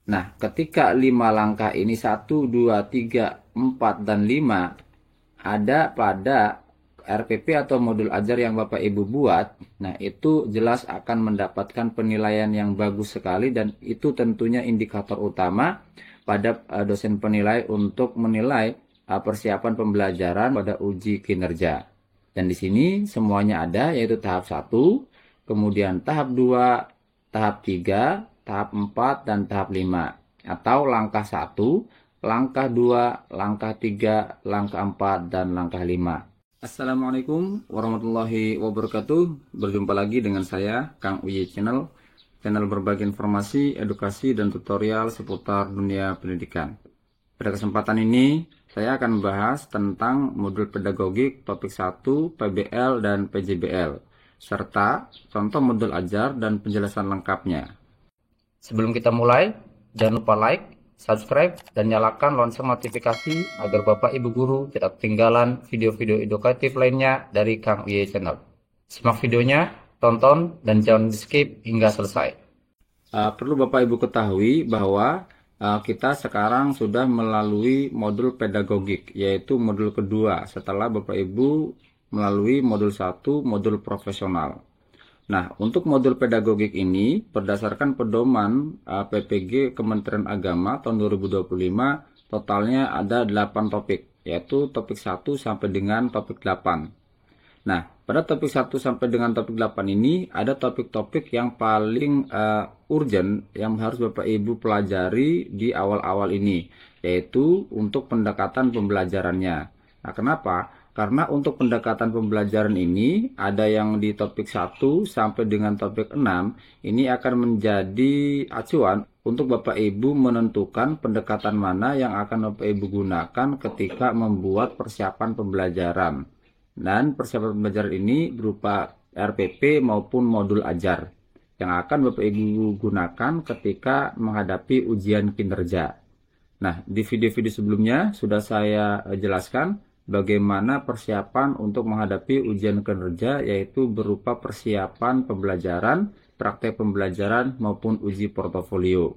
Nah, ketika 5 langkah ini 1, 2, 3, 4, dan 5 ada pada RPP atau modul ajar yang Bapak Ibu buat, nah itu jelas akan mendapatkan penilaian yang bagus sekali, dan itu tentunya indikator utama pada dosen penilai untuk menilai persiapan pembelajaran pada uji kinerja. Dan di sini semuanya ada, yaitu tahap 1, kemudian tahap 2, tahap 3, tahap 4, dan tahap 5. Atau langkah 1, langkah 2, langkah 3, langkah 4, dan langkah 5. Assalamualaikum warahmatullahi wabarakatuh. Berjumpa lagi dengan saya, Kang Uye channel berbagi informasi, edukasi, dan tutorial seputar dunia pendidikan. Pada kesempatan ini, saya akan membahas tentang modul pedagogik topik 1, PBL dan PJBL, serta contoh modul ajar dan penjelasan lengkapnya. Sebelum kita mulai, jangan lupa like, subscribe, dan nyalakan lonceng notifikasi agar Bapak Ibu Guru tidak ketinggalan video-video edukatif lainnya dari Kang Uye Channel. Simak videonya, tonton, dan jangan di skip hingga selesai. Perlu Bapak Ibu ketahui bahwa kita sekarang sudah melalui modul pedagogik, yaitu modul kedua setelah Bapak Ibu melalui modul 1, modul profesional. Nah, untuk modul pedagogik ini berdasarkan pedoman PPG Kementerian Agama tahun 2025, totalnya ada 8 topik, yaitu topik 1 sampai dengan topik 8. Nah, pada topik 1 sampai dengan topik 8 ini ada topik-topik yang paling urgent yang harus Bapak Ibu pelajari di awal-awal ini, yaitu untuk pendekatan pembelajarannya. Nah, kenapa? Karena untuk pendekatan pembelajaran ini ada yang di topik 1 sampai dengan topik 6, ini akan menjadi acuan untuk Bapak Ibu menentukan pendekatan mana yang akan Bapak Ibu gunakan ketika membuat persiapan pembelajaran. Dan persiapan pembelajaran ini berupa RPP maupun modul ajar yang akan Bapak Ibu gunakan ketika menghadapi ujian kinerja. Nah, di video-video sebelumnya sudah saya jelaskan bagaimana persiapan untuk menghadapi ujian kinerja, yaitu berupa persiapan pembelajaran, praktek pembelajaran, maupun uji portofolio.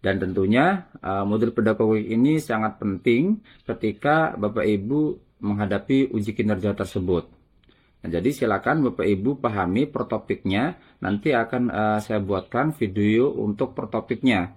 Dan tentunya modul pedagogik ini sangat penting ketika Bapak Ibu menghadapi uji kinerja tersebut. Nah, jadi silakan Bapak Ibu pahami per topiknya. Nanti akan saya buatkan video untuk per topiknya.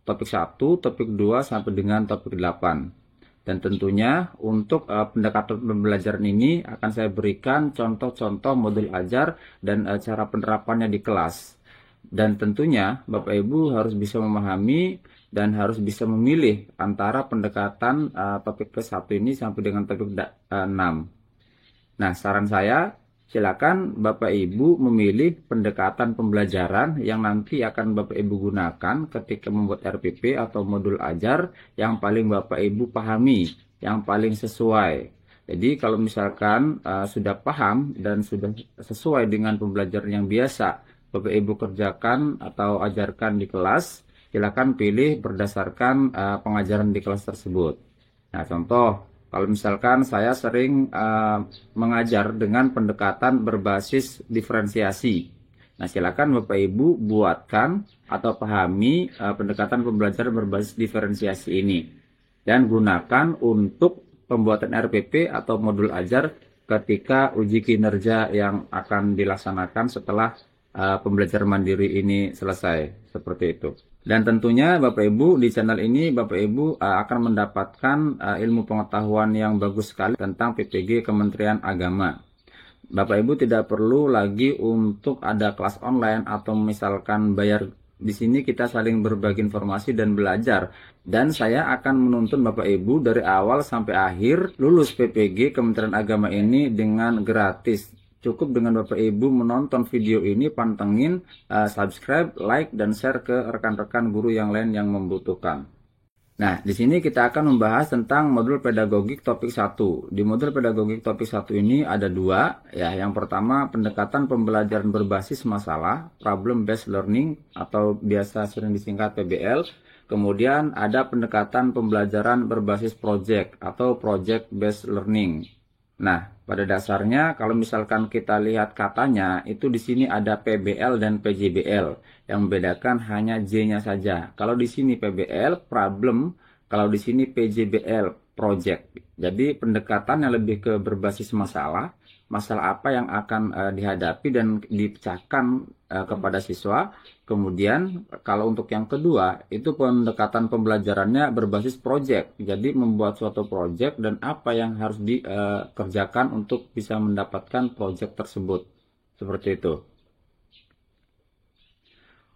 Topik 1, topik 2 sampai dengan topik 8. Dan tentunya untuk pendekatan pembelajaran ini akan saya berikan contoh-contoh modul ajar dan cara penerapannya di kelas. Dan tentunya Bapak Ibu harus bisa memahami dan harus bisa memilih antara pendekatan topik ke-1 ini sampai dengan topik 6. Nah, saran saya, silakan Bapak Ibu memilih pendekatan pembelajaran yang nanti akan Bapak Ibu gunakan ketika membuat RPP atau modul ajar yang paling Bapak Ibu pahami, yang paling sesuai. Jadi kalau misalkan sudah paham dan sudah sesuai dengan pembelajaran yang biasa Bapak Ibu kerjakan atau ajarkan di kelas, silakan pilih berdasarkan pengajaran di kelas tersebut. Nah, contoh, kalau misalkan saya sering mengajar dengan pendekatan berbasis diferensiasi. Nah, silakan Bapak Ibu buatkan atau pahami pendekatan pembelajaran berbasis diferensiasi ini. Dan gunakan untuk pembuatan RPP atau modul ajar ketika uji kinerja yang akan dilaksanakan setelah pembelajaran mandiri ini selesai. Seperti itu. Dan tentunya Bapak Ibu di channel ini Bapak Ibu akan mendapatkan ilmu pengetahuan yang bagus sekali tentang PPG Kementerian Agama. Bapak Ibu tidak perlu lagi untuk ada kelas online atau misalkan bayar. Di sini kita saling berbagi informasi dan belajar. Dan saya akan menuntun Bapak Ibu dari awal sampai akhir lulus PPG Kementerian Agama ini dengan gratis. Cukup dengan Bapak Ibu menonton video ini, pantengin, subscribe, like, dan share ke rekan-rekan guru yang lain yang membutuhkan. Nah, di sini kita akan membahas tentang modul pedagogik topik 1. Di modul pedagogik topik 1 ini ada 2. Ya, yang pertama pendekatan pembelajaran berbasis masalah, problem based learning atau biasa sering disingkat PBL. Kemudian ada pendekatan pembelajaran berbasis project atau project based learning. Nah, Pada dasarnya kalau misalkan kita lihat katanya itu di sini ada PBL dan PJBL, yang membedakan hanya J-nya saja. Kalau di sini PBL problem, kalau di sini PJBL project. Jadi pendekatannya lebih ke berbasis masalah, masalah apa yang akan dihadapi dan dipecahkan kepada siswa. Kemudian kalau untuk yang kedua itu pendekatan pembelajarannya berbasis project. Jadi membuat suatu project dan apa yang harus dikerjakan untuk bisa mendapatkan project tersebut. Seperti itu.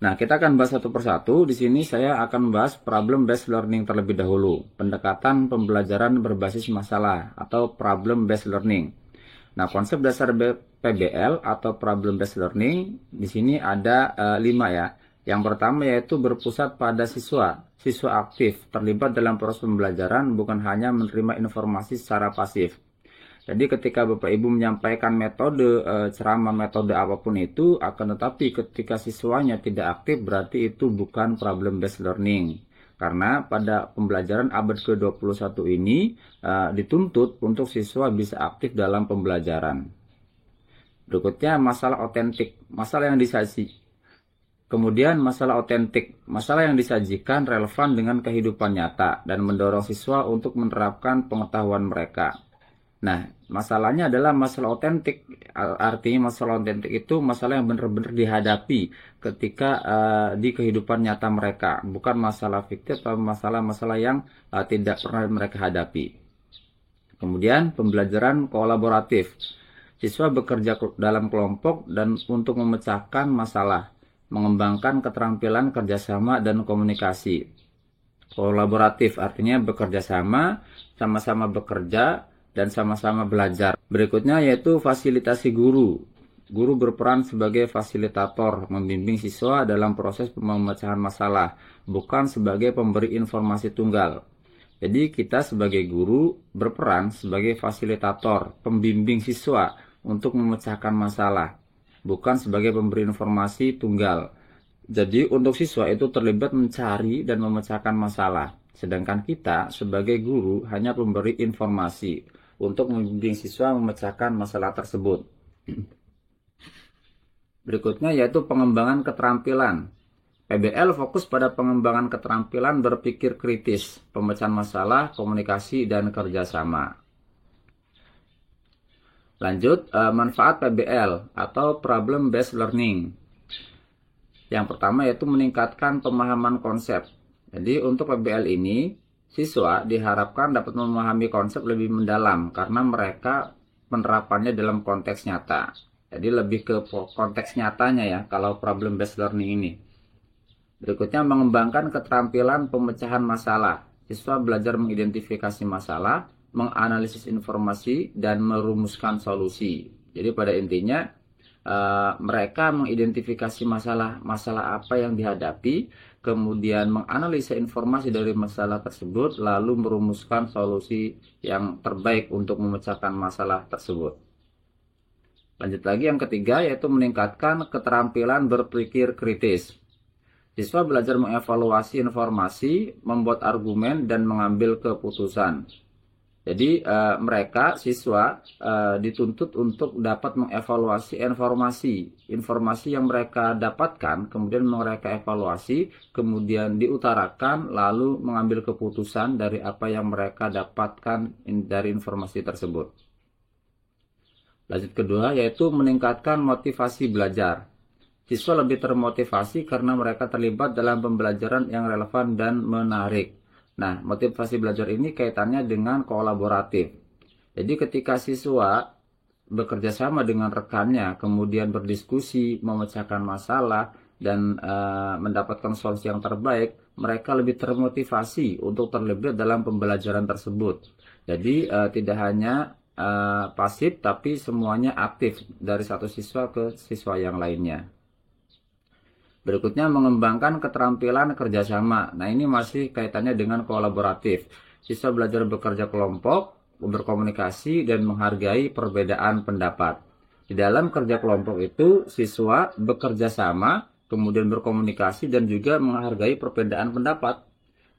Nah, kita akan bahas satu persatu. Di sini saya akan membahas problem based learning terlebih dahulu. Pendekatan pembelajaran berbasis masalah atau problem based learning. Nah, konsep dasar PBL atau problem based learning di sini ada 5 ya. Yang pertama yaitu berpusat pada siswa. Siswa aktif terlibat dalam proses pembelajaran, bukan hanya menerima informasi secara pasif. Jadi ketika Bapak Ibu menyampaikan metode ceramah, metode apapun itu, akan tetapi ketika siswanya tidak aktif, berarti itu bukan problem based learning. Karena pada pembelajaran abad ke-21 ini dituntut untuk siswa bisa aktif dalam pembelajaran. Berikutnya masalah otentik, masalah yang disaji. Kemudian masalah otentik, masalah yang disajikan relevan dengan kehidupan nyata dan mendorong siswa untuk menerapkan pengetahuan mereka. Nah, masalahnya adalah masalah otentik. Artinya masalah otentik itu masalah yang benar-benar dihadapi ketika di kehidupan nyata mereka, bukan masalah fiktif atau masalah-masalah yang tidak pernah mereka hadapi. Kemudian pembelajaran kolaboratif. Siswa bekerja dalam kelompok dan untuk memecahkan masalah, mengembangkan keterampilan kerjasama dan komunikasi. Kolaboratif artinya bekerja sama, sama-sama bekerja, dan sama-sama belajar. Berikutnya yaitu fasilitasi guru. Guru berperan sebagai fasilitator, membimbing siswa dalam proses pemecahan masalah, bukan sebagai pemberi informasi tunggal. Jadi kita sebagai guru berperan sebagai fasilitator, pembimbing siswa untuk memecahkan masalah, bukan sebagai pemberi informasi tunggal. Jadi untuk siswa itu terlibat mencari dan memecahkan masalah, sedangkan kita sebagai guru hanya pemberi informasi untuk membimbing siswa memecahkan masalah tersebut. Berikutnya yaitu pengembangan keterampilan. PBL fokus pada pengembangan keterampilan berpikir kritis, pemecahan masalah, komunikasi, dan kerjasama. Lanjut, manfaat PBL atau problem based learning. Yang pertama yaitu meningkatkan pemahaman konsep. Jadi untuk PBL ini, siswa diharapkan dapat memahami konsep lebih mendalam karena mereka penerapannya dalam konteks nyata. Jadi lebih ke konteks nyatanya ya kalau problem based learning ini. Berikutnya mengembangkan keterampilan pemecahan masalah. Siswa belajar mengidentifikasi masalah, menganalisis informasi, dan merumuskan solusi. Jadi pada intinya mereka mengidentifikasi masalah apa yang dihadapi, kemudian menganalisa informasi dari masalah tersebut, lalu merumuskan solusi yang terbaik untuk memecahkan masalah tersebut. Lanjut lagi yang ketiga yaitu meningkatkan keterampilan berpikir kritis. Siswa belajar mengevaluasi informasi, membuat argumen, dan mengambil keputusan. Jadi siswa dituntut untuk dapat mengevaluasi informasi yang mereka dapatkan, kemudian mereka evaluasi, kemudian diutarakan, lalu mengambil keputusan dari apa yang mereka dapatkan dari informasi tersebut. Lanjut kedua yaitu meningkatkan motivasi belajar. Siswa lebih termotivasi karena mereka terlibat dalam pembelajaran yang relevan dan menarik. Nah, motivasi belajar ini kaitannya dengan kolaboratif. Jadi ketika siswa bekerja sama dengan rekannya, kemudian berdiskusi, memecahkan masalah, dan mendapatkan solusi yang terbaik, mereka lebih termotivasi untuk terlibat dalam pembelajaran tersebut. Jadi tidak hanya pasif, tapi semuanya aktif dari satu siswa ke siswa yang lainnya. Berikutnya mengembangkan keterampilan kerjasama. Nah ini masih kaitannya dengan kolaboratif. Siswa belajar bekerja kelompok, berkomunikasi, dan menghargai perbedaan pendapat. Di dalam kerja kelompok itu siswa bekerja sama, kemudian berkomunikasi, dan juga menghargai perbedaan pendapat.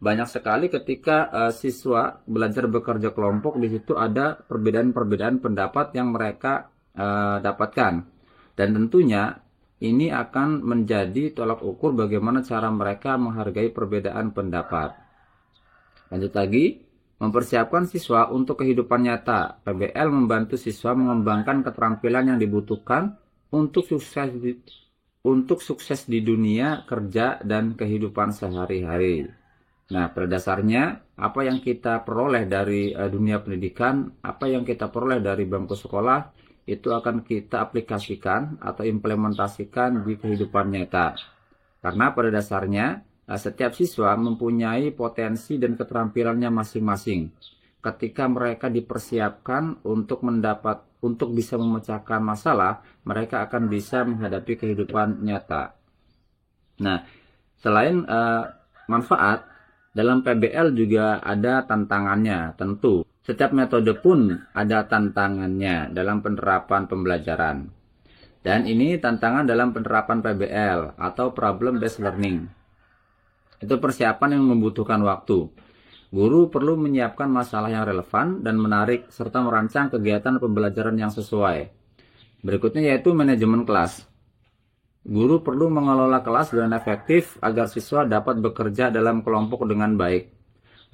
banyak sekali ketika siswa belajar bekerja kelompok, di situ ada perbedaan-perbedaan pendapat yang mereka dapatkan. Dan tentunya ini akan menjadi tolak ukur bagaimana cara mereka menghargai perbedaan pendapat. Lanjut lagi, mempersiapkan siswa untuk kehidupan nyata. PBL membantu siswa mengembangkan keterampilan yang dibutuhkan untuk sukses di dunia kerja dan kehidupan sehari-hari. Nah, pada dasarnya apa yang kita peroleh dari dunia pendidikan, apa yang kita peroleh dari bangku sekolah, itu akan kita aplikasikan atau implementasikan di kehidupan nyata. Karena pada dasarnya setiap siswa mempunyai potensi dan keterampilannya masing-masing. Ketika mereka dipersiapkan untuk bisa memecahkan masalah, mereka akan bisa menghadapi kehidupan nyata. Nah, selain manfaat, dalam PBL juga ada tantangannya, tentu. Setiap metode pun ada tantangannya dalam penerapan pembelajaran. Dan ini tantangan dalam penerapan PBL atau Problem Based Learning. Itu persiapan yang membutuhkan waktu. Guru perlu menyiapkan masalah yang relevan dan menarik serta merancang kegiatan pembelajaran yang sesuai. Berikutnya yaitu manajemen kelas. Guru perlu mengelola kelas dengan efektif agar siswa dapat bekerja dalam kelompok dengan baik.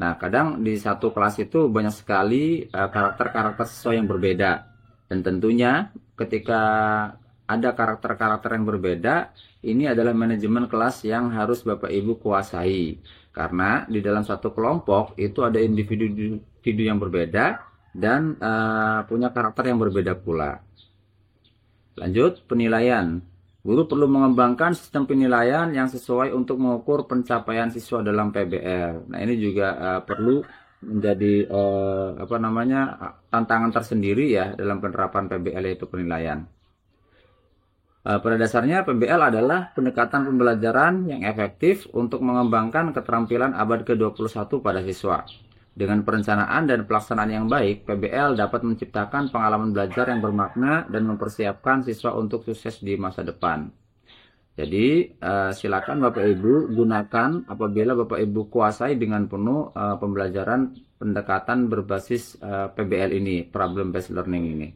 Nah, kadang di satu kelas itu banyak sekali karakter-karakter siswa yang berbeda. Dan tentunya ketika ada karakter-karakter yang berbeda, ini adalah manajemen kelas yang harus Bapak Ibu kuasai. Karena di dalam satu kelompok itu ada individu yang berbeda dan punya karakter yang berbeda pula. Lanjut, penilaian. Guru perlu mengembangkan sistem penilaian yang sesuai untuk mengukur pencapaian siswa dalam PBL. Nah, ini juga perlu menjadi tantangan tersendiri ya dalam penerapan PBL, yaitu penilaian. Pada dasarnya PBL adalah pendekatan pembelajaran yang efektif untuk mengembangkan keterampilan abad ke-21 pada siswa. Dengan perencanaan dan pelaksanaan yang baik, PBL dapat menciptakan pengalaman belajar yang bermakna dan mempersiapkan siswa untuk sukses di masa depan. Jadi, silakan Bapak Ibu gunakan apabila Bapak Ibu kuasai dengan penuh pembelajaran pendekatan berbasis PBL ini, Problem Based Learning ini.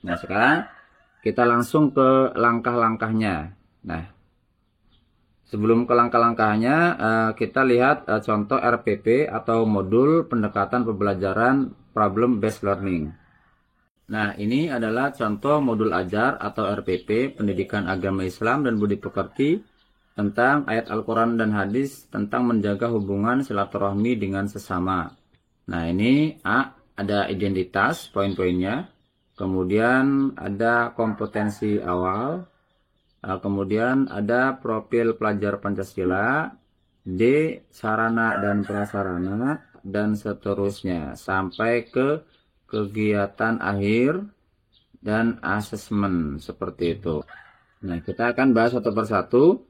Nah, sekarang kita langsung ke langkah-langkahnya. Nah, sebelum ke langkah-langkahnya, kita lihat contoh RPP atau modul pendekatan pembelajaran Problem Based Learning. Nah, ini adalah contoh modul ajar atau RPP, Pendidikan Agama Islam dan Budi Pekerti, tentang ayat Al-Quran dan hadis tentang menjaga hubungan silaturahmi dengan sesama. Nah, ini ada identitas, poin-poinnya. Kemudian ada kompetensi awal. Kemudian ada profil pelajar Pancasila, D, sarana dan prasarana, dan seterusnya sampai ke kegiatan akhir dan asesmen seperti itu. Nah, kita akan bahas satu persatu.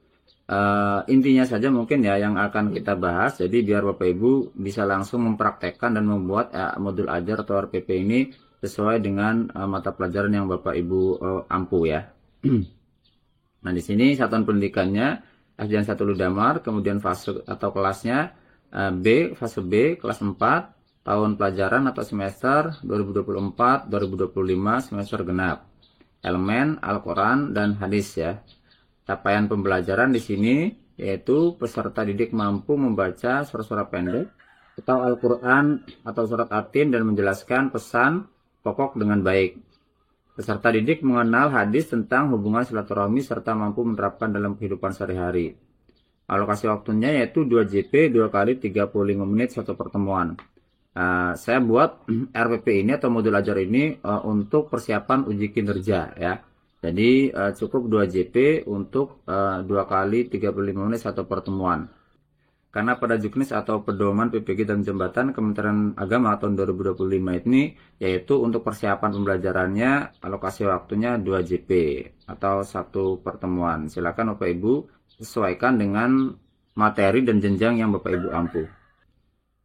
Intinya saja mungkin ya yang akan kita bahas. Jadi biar Bapak Ibu bisa langsung mempraktekkan dan membuat modul ajar atau RPP ini sesuai dengan mata pelajaran yang Bapak Ibu ampu ya. Nah, di sini satuan pendidikannya SDN 1 Ludamar, kemudian fase atau kelasnya B, fase B, kelas 4, tahun pelajaran atau semester 2024-2025 semester genap. Elemen Al-Quran dan hadis ya. Capaian pembelajaran di sini yaitu peserta didik mampu membaca surat-surat pendek atau Al-Quran atau surat Atin dan menjelaskan pesan pokok dengan baik. Peserta didik mengenal hadis tentang hubungan silaturahmi serta mampu menerapkan dalam kehidupan sehari-hari. Alokasi waktunya yaitu 2 JP 2 kali 35 menit satu pertemuan. Saya buat RPP ini atau modul ajar ini untuk persiapan uji kinerja ya. Jadi cukup 2 JP untuk 2 kali 35 menit satu pertemuan. Karena pada juknis atau pedoman PPG dan jembatan Kementerian Agama tahun 2025 ini yaitu untuk persiapan pembelajarannya alokasi waktunya 2 JP atau satu pertemuan. Silakan Bapak Ibu sesuaikan dengan materi dan jenjang yang Bapak Ibu ampu.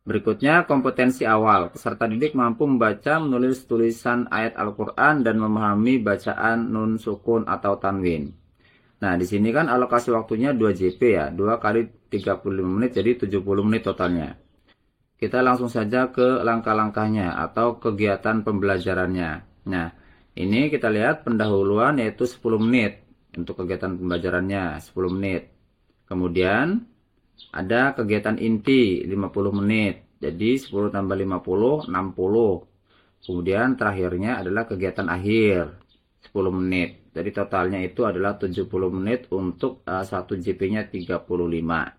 Berikutnya kompetensi awal. Peserta didik mampu membaca, menulis tulisan ayat Al-Quran dan memahami bacaan nun sukun atau tanwin. Nah, di sini kan alokasi waktunya 2 JP ya, 2 kali 35 menit jadi 70 menit totalnya. Kita langsung saja ke langkah-langkahnya atau kegiatan pembelajarannya. Nah, ini kita lihat pendahuluan yaitu 10 menit untuk kegiatan pembelajarannya 10 menit. Kemudian ada kegiatan inti 50 menit. Jadi 10 tambah 50, 60. Kemudian terakhirnya adalah kegiatan akhir 10 menit. Jadi totalnya itu adalah 70 menit untuk 1 JP-nya 35.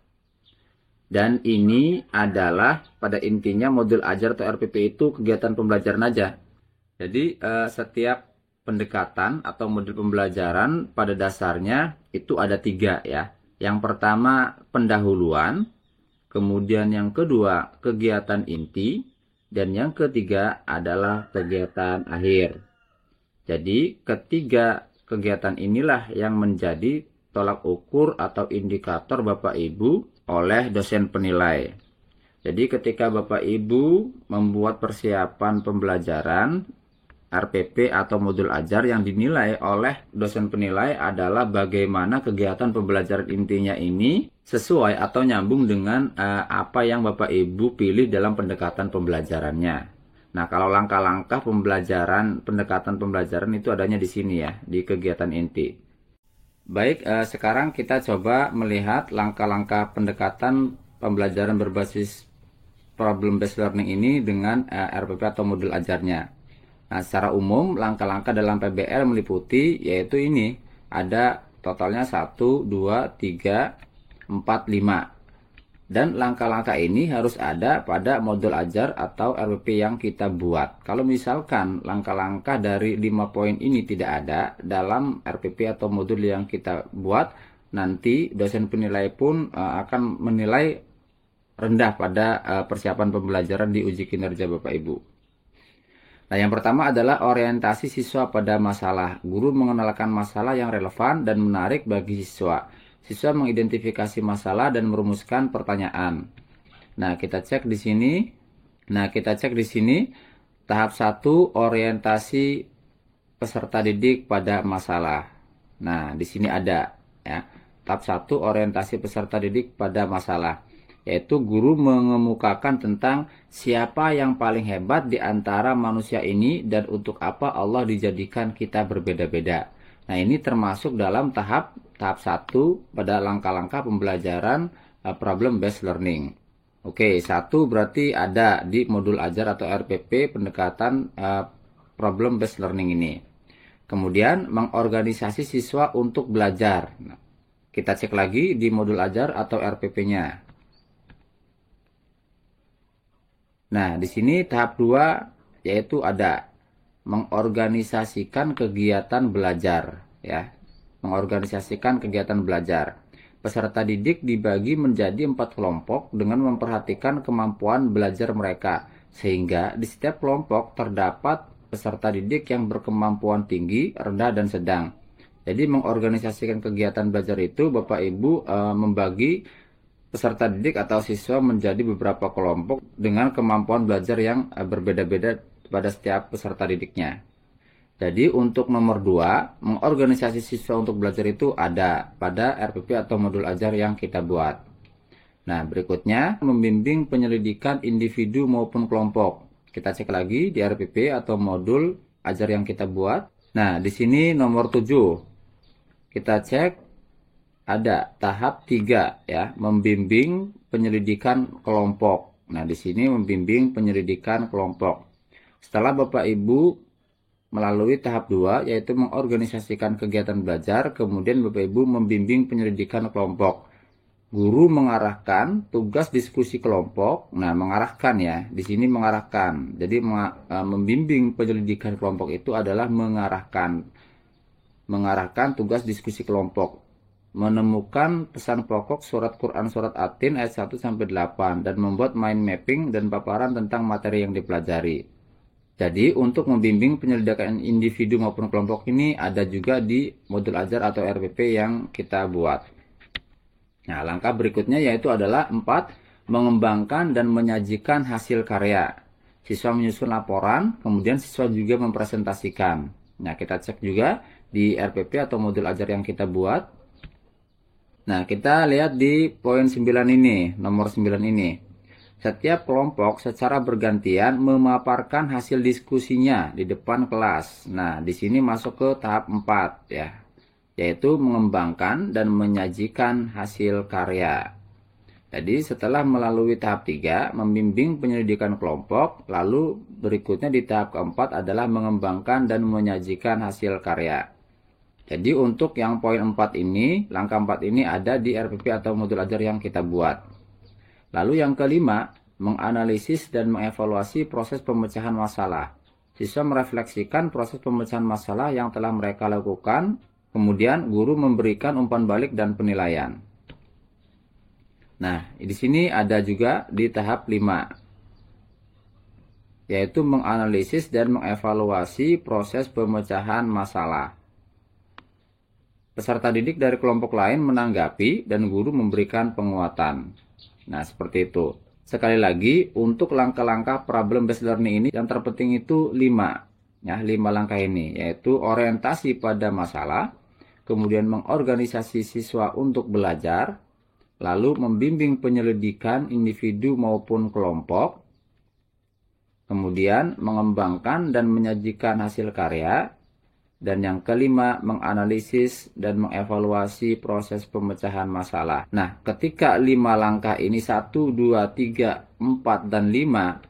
Dan ini adalah pada intinya modul ajar atau RPP itu kegiatan pembelajaran aja. Jadi setiap pendekatan atau modul pembelajaran pada dasarnya itu ada 3 ya. Yang pertama pendahuluan, kemudian yang kedua kegiatan inti, dan yang ketiga adalah kegiatan akhir. Jadi ketiga kegiatan inilah yang menjadi tolak ukur atau indikator Bapak Ibu oleh dosen penilai. Jadi ketika Bapak Ibu membuat persiapan pembelajaran RPP atau modul ajar, yang dinilai oleh dosen penilai adalah bagaimana kegiatan pembelajaran intinya ini sesuai atau nyambung dengan apa yang Bapak Ibu pilih dalam pendekatan pembelajarannya. Nah, kalau langkah-langkah pembelajaran, pendekatan pembelajaran itu adanya di sini ya, di kegiatan inti. Baik, sekarang kita coba melihat langkah-langkah pendekatan pembelajaran berbasis problem based learning ini dengan RPP atau modul ajarnya. Nah, secara umum langkah-langkah dalam PBL meliputi yaitu ini, ada totalnya 1, 2, 3, 4, 5. Dan langkah-langkah ini harus ada pada modul ajar atau RPP yang kita buat. Kalau misalkan langkah-langkah dari 5 poin ini tidak ada dalam RPP atau modul yang kita buat, nanti dosen penilai pun akan menilai rendah pada persiapan pembelajaran di uji kinerja Bapak Ibu. Nah, yang pertama adalah orientasi siswa pada masalah. Guru mengenalkan masalah yang relevan dan menarik bagi siswa. Siswa mengidentifikasi masalah dan merumuskan pertanyaan. Nah, kita cek di sini. Tahap 1 orientasi peserta didik pada masalah. Nah, di sini ada ya. Tahap 1 orientasi peserta didik pada masalah, yaitu guru mengemukakan tentang siapa yang paling hebat di antara manusia ini dan untuk apa Allah dijadikan kita berbeda-beda. Nah, ini termasuk dalam tahap 1 pada langkah-langkah pembelajaran problem based learning. Oke, 1 berarti ada di modul ajar atau RPP pendekatan problem based learning ini. Kemudian mengorganisasi siswa untuk belajar. Nah, kita cek lagi di modul ajar atau RPP-nya. Nah, di sini tahap 2 yaitu ada mengorganisasikan kegiatan belajar ya. Mengorganisasikan kegiatan belajar. Peserta didik dibagi menjadi 4 kelompok dengan memperhatikan kemampuan belajar mereka, sehingga di setiap kelompok terdapat peserta didik yang berkemampuan tinggi, rendah, dan sedang. Jadi mengorganisasikan kegiatan belajar itu Bapak Ibu membagi peserta didik atau siswa menjadi beberapa kelompok dengan kemampuan belajar yang berbeda-beda pada setiap peserta didiknya. Jadi untuk nomor 2, mengorganisasi siswa untuk belajar itu ada pada RPP atau modul ajar yang kita buat. Nah, berikutnya membimbing penyelidikan individu maupun kelompok. Kita cek lagi di RPP atau modul ajar yang kita buat. Nah, di sini nomor 7. Kita cek ada tahap 3 ya, membimbing penyelidikan kelompok. Nah, di sini membimbing penyelidikan kelompok. Setelah Bapak Ibu melalui tahap 2 yaitu mengorganisasikan kegiatan belajar, kemudian Bapak Ibu membimbing penyelidikan kelompok. Guru mengarahkan tugas diskusi kelompok. Nah, mengarahkan ya, di sini mengarahkan. Jadi membimbing penyelidikan kelompok itu adalah mengarahkan tugas diskusi kelompok. Menemukan pesan pokok surat Quran surat At-Tin ayat 1 sampai 8 dan membuat mind mapping dan paparan tentang materi yang dipelajari. Jadi untuk membimbing penyelidikan individu maupun kelompok ini ada juga di modul ajar atau RPP yang kita buat. Nah, langkah berikutnya yaitu adalah 4, mengembangkan dan menyajikan hasil karya. Siswa menyusun laporan, kemudian siswa juga mempresentasikan. Nah, kita cek juga di RPP atau modul ajar yang kita buat. Nah, kita lihat di poin 9 ini, nomor 9 ini. Setiap kelompok secara bergantian memaparkan hasil diskusinya di depan kelas. Nah, di sini masuk ke tahap 4 ya, yaitu mengembangkan dan menyajikan hasil karya. Jadi setelah melalui tahap 3, membimbing penyelidikan kelompok, lalu berikutnya di tahap keempat adalah mengembangkan dan menyajikan hasil karya. Jadi untuk yang poin 4 ini, langkah 4 ini ada di RPP atau modul ajar yang kita buat. Lalu yang kelima, menganalisis dan mengevaluasi proses pemecahan masalah. Siswa merefleksikan proses pemecahan masalah yang telah mereka lakukan, kemudian guru memberikan umpan balik dan penilaian. Nah, di sini ada juga di tahap 5, yaitu menganalisis dan mengevaluasi proses pemecahan masalah. Peserta didik dari kelompok lain menanggapi dan guru memberikan penguatan. Nah, seperti itu. Sekali lagi, untuk langkah-langkah problem based learning ini yang terpenting itu 5. Ya, 5 langkah ini, yaitu orientasi pada masalah, kemudian mengorganisasi siswa untuk belajar, lalu membimbing penyelidikan individu maupun kelompok, kemudian mengembangkan dan menyajikan hasil karya, dan yang kelima, menganalisis dan mengevaluasi proses pemecahan masalah. Nah, ketika 5 langkah ini 1, 2, 3, 4, dan 5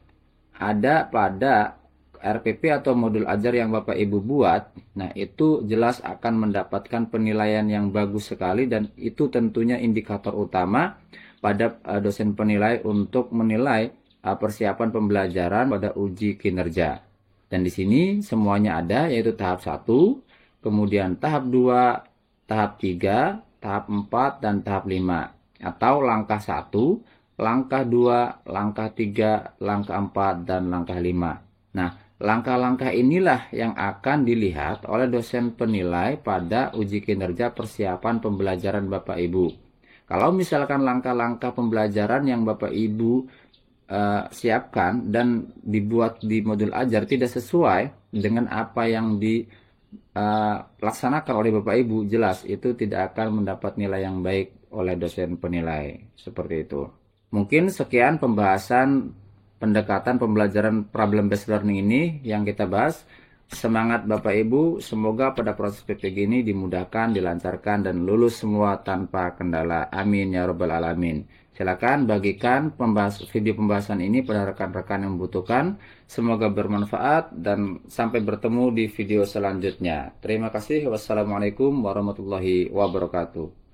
ada pada RPP atau modul ajar yang Bapak Ibu buat, nah itu jelas akan mendapatkan penilaian yang bagus sekali, dan itu tentunya indikator utama pada dosen penilai untuk menilai persiapan pembelajaran pada uji kinerja. Dan di sini semuanya ada, yaitu tahap 1, kemudian tahap 2, tahap 3, tahap 4, dan tahap 5. Atau langkah 1, langkah 2, langkah 3, langkah 4, dan langkah 5. Nah, langkah-langkah inilah yang akan dilihat oleh dosen penilai pada uji kinerja persiapan pembelajaran Bapak Ibu. Kalau misalkan langkah-langkah pembelajaran yang Bapak Ibu siapkan dan dibuat di modul ajar tidak sesuai dengan apa yang dilaksanakan oleh Bapak Ibu, jelas itu tidak akan mendapat nilai yang baik oleh dosen penilai. Seperti itu. Mungkin sekian pembahasan pendekatan pembelajaran problem based learning ini yang kita bahas. Semangat Bapak Ibu, semoga pada proses PPG ini dimudahkan, dilancarkan, dan lulus semua tanpa kendala. Amin ya robbal alamin. Silakan bagikan video pembahasan ini pada rekan-rekan yang membutuhkan. Semoga bermanfaat dan sampai bertemu di video selanjutnya. Terima kasih. Wassalamualaikum warahmatullahi wabarakatuh.